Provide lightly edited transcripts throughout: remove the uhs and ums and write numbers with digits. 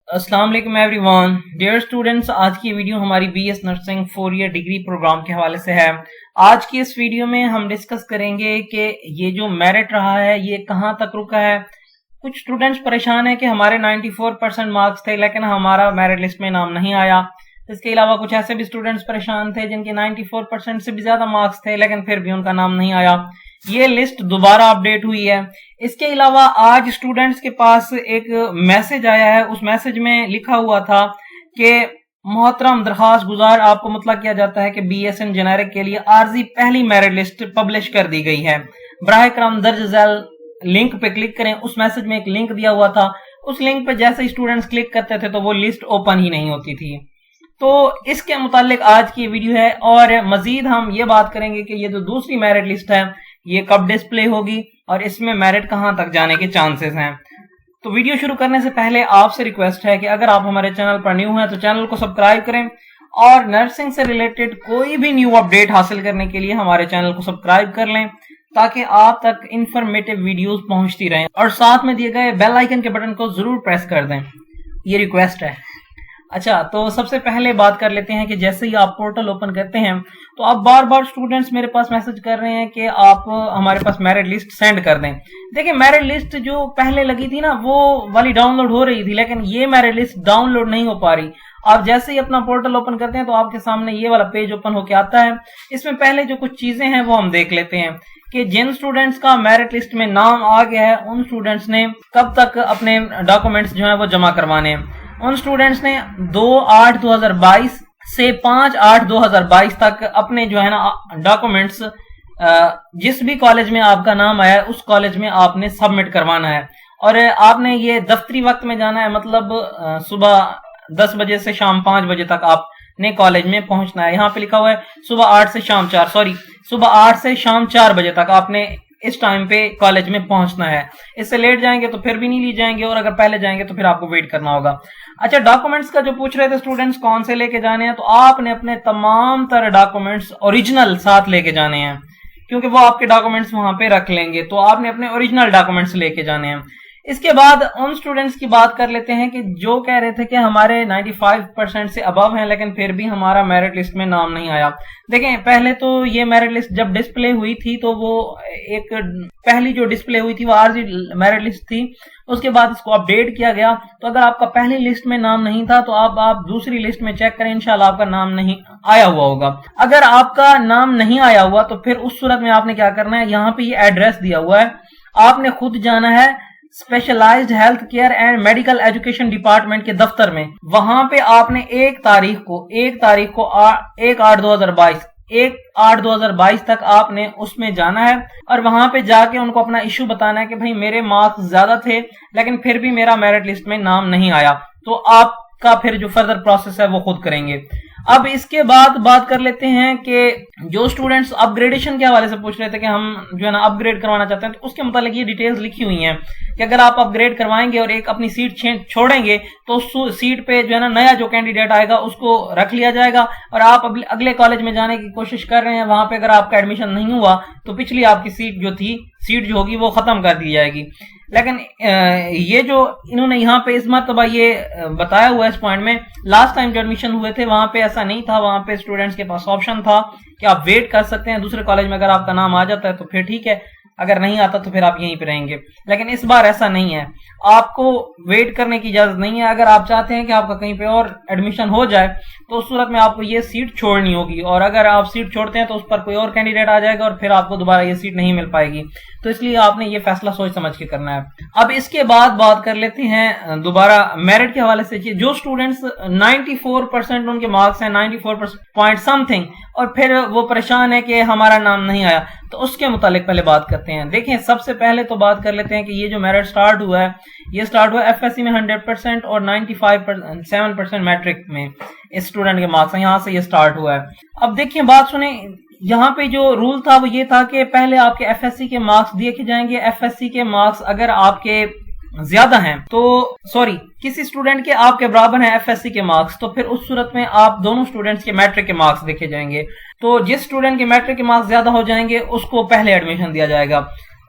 السلام علیکم every one dear students, آج کی ویڈیو ہماری B S nursing 4 year degree programme کے حوالے سے ہے۔ آج کی اس ویڈیو میں ہم ڈسکس کریں گے کہ یہ جو میرٹ رہا ہے یہ کہاں تک رکا ہے۔ کچھ اسٹوڈینٹس پریشان ہیں کہ ہمارے 94% مارکس تھے لیکن ہمارا میرٹ لسٹ میں نام نہیں آیا۔ اس کے علاوہ کچھ ایسے بھی اسٹوڈینٹس پریشان تھے جن کے 94% سے بھی زیادہ مارکس تھے لیکن پھر بھی ان کا نام نہیں آیا۔ یہ لسٹ دوبارہ اپڈیٹ ہوئی ہے۔ اس کے علاوہ آج اسٹوڈینٹس کے پاس ایک میسج آیا ہے، اس میسج میں لکھا ہوا تھا کہ محترم درخواست گزار، آپ کو مطلع کیا جاتا ہے کہ بی ایس این جنیرک کے لیے عارضی پہلی میرٹ لسٹ پبلش کر دی گئی ہے۔ براہ کرم درج ذیل لنک پہ کلک کریں۔ اس میسج میں ایک لنک دیا ہوا تھا، اس لنک پہ جیسے اسٹوڈینٹس کلک کرتے تھے تو وہ لسٹ اوپن ہی نہیں ہوتی تھی۔ تو اس کے متعلق آج کی ویڈیو ہے، اور مزید ہم یہ بات کریں گے کہ یہ جو دوسری میرٹ لسٹ ہے یہ کب ڈسپلے ہوگی اور اس میں میرٹ کہاں تک جانے کے چانسز ہیں۔ تو ویڈیو شروع کرنے سے پہلے آپ سے ریکویسٹ ہے کہ اگر آپ ہمارے چینل پر نیو ہیں تو چینل کو سبسکرائب کریں، اور نرسنگ سے ریلیٹڈ کوئی بھی نیو اپڈیٹ حاصل کرنے کے لیے ہمارے چینل کو سبسکرائب کر لیں تاکہ آپ تک انفارمیٹیو ویڈیوز پہنچتی رہیں، اور ساتھ میں دیے گئے بیل آئیکن کے بٹن کو ضرور پریس کر دیں، یہ ریکویسٹ ہے۔ اچھا، تو سب سے پہلے بات کر لیتے ہیں کہ جیسے ہی آپ پورٹل اوپن کرتے ہیں تو آپ بار بار اسٹوڈینٹس میرے پاس میسج کر رہے ہیں کہ آپ ہمارے پاس میرٹ لسٹ سینڈ کر دیں۔ دیکھیں، میرٹ لسٹ جو پہلے لگی تھی نا وہ والی ڈاؤن لوڈ ہو رہی تھی، لیکن یہ میرٹ لسٹ ڈاؤن لوڈ نہیں ہو پا رہی۔ آپ جیسے ہی اپنا پورٹل اوپن کرتے ہیں تو آپ کے سامنے یہ والا پیج اوپن ہو کے آتا ہے۔ اس میں پہلے جو کچھ چیزیں ہیں وہ ہم دیکھ لیتے ہیں کہ جن اسٹوڈینٹس کا میرٹ لسٹ میں نام آ گیا ہے ان اسٹوڈینٹس نے کب تک اپنے ڈاکومنٹس جو ہیں وہ جمع کروانے ہیں۔ ان اسٹوڈینٹس نے 2/8/2022 سے 5/8/2022 تک اپنے جو ہے نا ڈاکومنٹس جس بھی کالج میں آپ کا نام آیا ہے اس کالج میں آپ نے سبمٹ کروانا ہے، اور آپ نے یہ دفتری وقت میں جانا ہے، مطلب صبح 10 بجے سے شام 5 بجے تک آپ نے کالج میں پہنچنا ہے۔ یہاں پہ لکھا ہوا ہے صبح 8 سے شام 4، صبح 8 سے شام 4 بجے تک آپ نے اس ٹائم پہ کالج میں پہنچنا ہے۔ اس سے لیٹ جائیں گے تو پھر بھی نہیں لی جائیں گے، اور اگر پہلے جائیں گے تو پھر آپ کو ویٹ کرنا ہوگا۔ اچھا، ڈاکومنٹس کا جو پوچھ رہے تھے اسٹوڈینٹس کون سے لے کے جانے ہیں، تو آپ نے اپنے تمام تر ڈاکومنٹس اوریجنل ساتھ لے کے جانے ہیں، کیونکہ وہ آپ کے ڈاکومنٹس وہاں پہ رکھ لیں گے، تو آپ نے اپنے اوریجنل ڈاکومنٹس لے کے جانے ہیں۔ اس کے بعد ان اسٹوڈینٹس کی بات کر لیتے ہیں کہ جو کہہ رہے تھے کہ ہمارے 95% سے ابو ہیں لیکن پھر بھی ہمارا میرٹ لسٹ میں نام نہیں آیا۔ دیکھیں، پہلے تو یہ میرٹ لسٹ جب ڈسپلے ہوئی تھی تو وہ ایک پہلی جو ڈسپلے ہوئی تھی وہ عارضی میرٹ لسٹ تھی، اس کے بعد اس کو اپڈیٹ کیا گیا۔ تو اگر آپ کا پہلی لسٹ میں نام نہیں تھا تو آپ دوسری لسٹ میں چیک کریں، انشاءاللہ آپ کا نام نہیں آیا ہوا ہوگا۔ اگر آپ کا نام نہیں آیا ہوا تو پھر اس صورت میں آپ نے کیا کرنا ہے، یہاں پہ یہ ایڈریس دیا ہوا ہے، آپ نے خود جانا ہے specialised health care and medical education department کے دفتر میں۔ وہاں پہ آپ نے 1 تاریخ کو 1/8/2022 تک آپ نے اس میں جانا ہے، اور وہاں پہ جا کے ان کو اپنا ایشو بتانا ہے کہ بھائی میرے مارکس زیادہ تھے لیکن پھر بھی میرا میرٹ لسٹ میں نام نہیں آیا۔ تو آپ کا پھر جو فردر پروسیس ہے وہ خود کریں گے۔ اب اس کے بعد بات کر لیتے ہیں کہ جو اسٹوڈینٹس اپ گریڈیشن کے حوالے سے پوچھ رہے تھے کہ ہم جو ہے نا اپ گریڈ کروانا چاہتے ہیں، تو اس کے متعلق یہ ڈیٹیلز لکھی ہوئی ہیں کہ اگر آپ اپ گریڈ کروائیں گے اور ایک اپنی سیٹ چھوڑیں گے تو اس سیٹ پہ جو ہے نا نیا جو کینڈیڈیٹ آئے گا اس کو رکھ لیا جائے گا، اور آپ اگلے کالج میں جانے کی کوشش کر رہے ہیں، وہاں پہ اگر آپ کا ایڈمیشن نہیں ہوا تو پچھلی آپ کی سیٹ جو ہوگی وہ ختم کر دی جائے گی۔ لیکن یہ جو انہوں نے یہاں پہ اس مرتبہ یہ بتایا ہوا ہے اس پوائنٹ میں، لاسٹ ٹائم جو ایڈمیشن ہوئے تھے وہاں پہ ایسا نہیں تھا، وہاں پہ اسٹوڈینٹس کے پاس آپشن تھا کہ آپ ویٹ کر سکتے ہیں دوسرے کالج میں، اگر آپ کا نام آ جاتا ہے تو پھر ٹھیک ہے، اگر نہیں آتا تو پھر آپ یہیں پہ رہیں گے۔ لیکن اس بار ایسا نہیں ہے، آپ کو ویٹ کرنے کی اجازت نہیں ہے۔ اگر آپ چاہتے ہیں کہ آپ کا کہیں پہ اور ایڈمیشن ہو جائے تو اس صورت میں آپ کو یہ سیٹ چھوڑنی ہوگی، اور اگر آپ سیٹ چھوڑتے ہیں تو اس پر کوئی اور کینڈیڈیٹ آ جائے گا اور پھر آپ کو دوبارہ یہ سیٹ نہیں مل پائے گی، تو اس لیے آپ نے یہ فیصلہ سوچ سمجھ کے کرنا ہے۔ اب اس کے بعد بات کر لیتے ہیں دوبارہ میرٹ کے حوالے سے، جو اسٹوڈینٹس 94% ان کے مارکس ہیں، 94% پوائنٹ سم تھنگ، اور پھر وہ پریشان ہے کہ ہمارا نام نہیں آیا، تو اس کے متعلق پہلے بات کرتے ہیں۔ دیکھیں، سب سے پہلے تو بات کر لیتے ہیں کہ یہ جو میرٹ سٹارٹ ہوا ہے یہ سٹارٹ ہوا ایف ایس سی میں 100% اور 95.7% میٹرک میں اس اسٹوڈنٹ کے مارکس ہیں، یہاں سے یہ سٹارٹ ہوا ہے۔ اب دیکھیں، بات سنیں، یہاں پہ جو رول تھا وہ یہ تھا کہ پہلے آپ کے ایف ایس سی کے مارکس دیکھے جائیں گے۔ ایف ایس سی کے مارکس اگر آپ کے زیادہ ہیں تو کسی اسٹوڈنٹ کے آپ کے برابر ہیں ایف ایس سی کے مارکس، تو پھر اس صورت میں آپ دونوں اسٹوڈنٹس کے میٹرک کے مارکس دیکھے جائیں گے۔ تو جس اسٹوڈنٹ کے میٹرک کے مارکس زیادہ ہو جائیں گے اس کو پہلے ایڈمیشن دیا جائے گا۔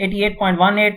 88.18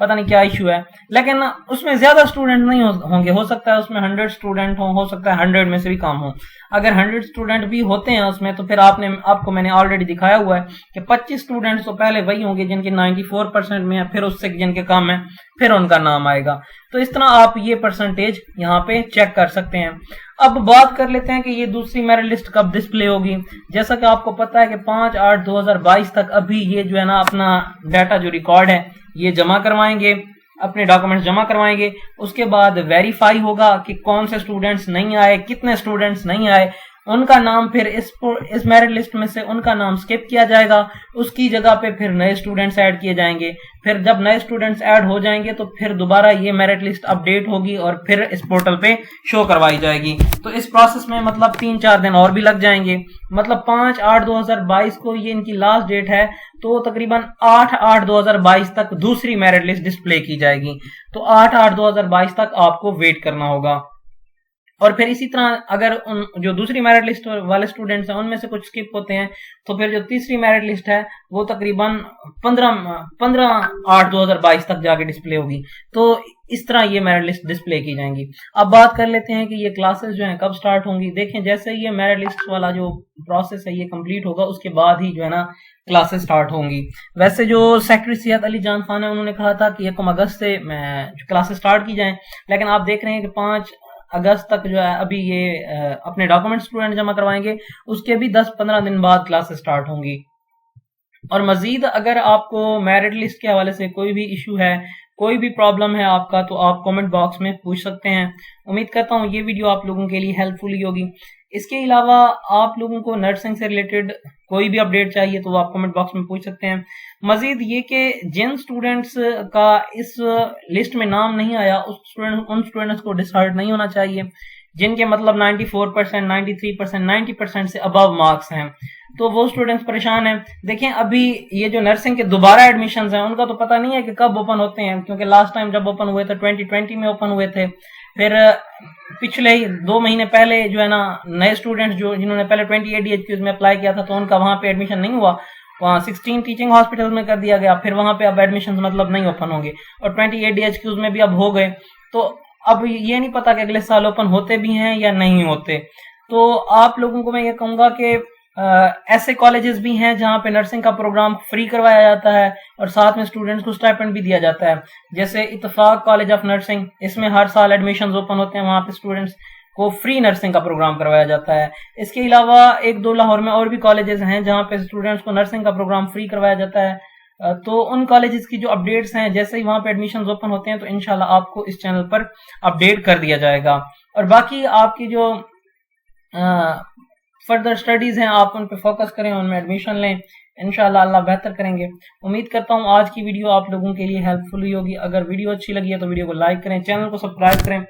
پتہ نہیں کیا ایشو ہے، لیکن اس میں زیادہ اسٹوڈنٹ نہیں ہوں گے، ہو سکتا ہے اس میں 100 اسٹوڈنٹ ہوں، ہو سکتا ہے 100 میں سے بھی کم ہوں۔ اگر 100 اسٹوڈنٹ بھی ہوتے ہیں اس میں تو پھر آپ کو میں نے آلریڈی دکھایا ہوا ہے کہ 25 اسٹوڈنٹس تو پہلے وہی ہوں گے جن کے 94% میں ہے، پھر اس سے جن کے کم ہے پھر ان کا نام آئے گا۔ تو اس طرح آپ یہ پرسنٹیج یہاں پہ چیک کر سکتے ہیں۔ اب بات کر لیتے ہیں کہ یہ دوسری میرٹ لسٹ کب ڈسپلے ہوگی۔ جیسا کہ آپ کو پتا ہے کہ 5/8/2022 تک ابھی یہ جو ہے نا اپنا ڈیٹا جو ریکارڈ ہے یہ جمع کروائیں گے، اپنے ڈاکومنٹس جمع کروائیں گے۔ اس کے بعد ویریفائی ہوگا کہ کون سے اسٹوڈنٹس نہیں آئے، کتنے اسٹوڈنٹس نہیں آئے، ان کا نام پھر اس میرٹ لسٹ میں سے ان کا نام سکپ کیا جائے گا، اس کی جگہ پہ پھر نئے اسٹوڈنٹس ایڈ کیے جائیں گے۔ پھر جب نئے اسٹوڈنٹس ایڈ ہو جائیں گے تو پھر دوبارہ یہ میرٹ لسٹ اپ ڈیٹ ہوگی اور پھر اس پورٹل پہ شو کروائی جائے گی۔ تو اس پروسیس میں مطلب 3-4 دن اور بھی لگ جائیں گے، مطلب 5/8/2022 کو یہ ان کی لاسٹ ڈیٹ ہے، تو تقریباً 8/8/2022 تک دوسری میرٹ لسٹ ڈسپلے کی جائے گی۔ تو 8/8/2022 تک آپ کو ویٹ کرنا ہوگا۔ اور پھر اسی طرح اگر جو دوسری میرٹ لسٹ والے اسٹوڈنٹس ہیں ان میں سے کچھ سکپ ہوتے ہیں تو پھر جو تیسری میرٹ لسٹ ہے وہ تقریباً 15/8/2022 تک جا کے ڈسپلے ہوگی۔ تو اس طرح یہ میرٹ لسٹ ڈسپلے کی جائیں گی۔ اب بات کر لیتے ہیں کہ یہ کلاسز جو ہیں کب سٹارٹ ہوں گی۔ دیکھیں جیسے یہ میرٹ لسٹ والا جو پروسیس ہے یہ کمپلیٹ ہوگا اس کے بعد ہی جو ہے نا کلاسز سٹارٹ ہوں گی۔ ویسے جو سیکرٹری صحت علی جان خان ہے انہوں نے کہا تھا کہ 1 اگست سے کلاسز سٹارٹ کی جائیں، لیکن آپ دیکھ رہے ہیں کہ 5 اگست تک جو ہے ابھی یہ اپنے ڈاکومنٹ اسٹوڈنٹ جمع کروائیں گے، اس کے بھی 10-15 دن بعد کلاسز سٹارٹ ہوں گی۔ اور مزید اگر آپ کو میرٹ لسٹ کے حوالے سے کوئی بھی ایشو ہے، کوئی بھی پرابلم ہے آپ کا، تو آپ کومنٹ باکس میں پوچھ سکتے ہیں۔ امید کرتا ہوں یہ ویڈیو آپ لوگوں کے لیے ہیلپ فل ہوگی۔ اس کے علاوہ آپ لوگوں کو نرسنگ سے ریلیٹڈ کوئی بھی اپڈیٹ چاہیے تو وہ آپ کومنٹ باکس میں پوچھ سکتے ہیں۔ مزید یہ کہ جن اسٹوڈنٹس کا اس لسٹ میں نام نہیں آیا ان اسٹوڈنٹس کو ڈسہارٹ نہیں ہونا چاہیے، جن کے مطلب 94%، 93%، 90% سے ابو مارکس ہیں، تو وہ اسٹوڈنٹس پریشان ہیں۔ دیکھیں ابھی یہ جو نرسنگ کے دوبارہ ایڈمیشنز ہیں ان کا تو پتہ نہیں ہے کہ کب اوپن ہوتے ہیں، کیونکہ لاسٹ ٹائم جب اوپن ہوئے تھے 2020 میں اوپن ہوئے تھے، پھر پچھلے 2 مہینے پہلے جو ہے نا نئے اسٹوڈنٹس جنہوں نے پہلے 28 DHQs میں اپلائی کیا تھا تو ان کا وہاں پہ ایڈمیشن نہیں ہوا، وہاں 16 ٹیچنگ ہاسپٹل میں کر دیا گیا، پھر وہاں پہ اب ایڈمیشن مطلب نہیں اوپن ہوں گے، اور 28 DHQs میں بھی اب ہو گئے۔ تو اب یہ نہیں پتا کہ اگلے سال اوپن ہوتے بھی ہیں یا نہیں ہوتے۔ تو آپ لوگوں کو میں یہ کہوں گا کہ ایسے کالجز بھی ہیں جہاں پہ نرسنگ کا پروگرام فری کروایا جاتا ہے اور ساتھ میں اسٹوڈنٹس کو اسٹائپنڈ بھی دیا جاتا ہے، جیسے اتفاق کالج آف نرسنگ، اس میں ہر سال ایڈمیشنز اوپن ہوتے ہیں، وہاں پہ اسٹوڈنٹس کو فری نرسنگ کا پروگرام کروایا جاتا ہے۔ اس کے علاوہ 1-2 لاہور میں اور بھی کالجز ہیں جہاں پہ اسٹوڈنٹس کو نرسنگ کا پروگرام فری کروایا جاتا ہے۔ تو ان کالجز کی جو اپڈیٹس ہیں جیسے ہی وہاں پہ ایڈمیشنز اوپن ہوتے ہیں تو انشاءاللہ آپ کو اس چینل پر اپڈیٹ کر دیا جائے گا۔ اور باقی آپ کی جو فردر سٹڈیز ہیں آپ ان پہ فوکس کریں، ان میں ایڈمیشن لیں، انشاءاللہ اللہ بہتر کریں گے۔ امید کرتا ہوں آج کی ویڈیو آپ لوگوں کے لیے ہیلپ فل ہوگی۔ اگر ویڈیو اچھی لگی ہے تو ویڈیو کو لائک کریں، چینل کو سبسکرائب کریں۔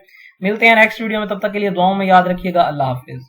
ملتے ہیں نیکسٹ ویڈیو میں، تب تک کے لیے دعاؤں میں یاد رکھیے گا۔ اللہ حافظ۔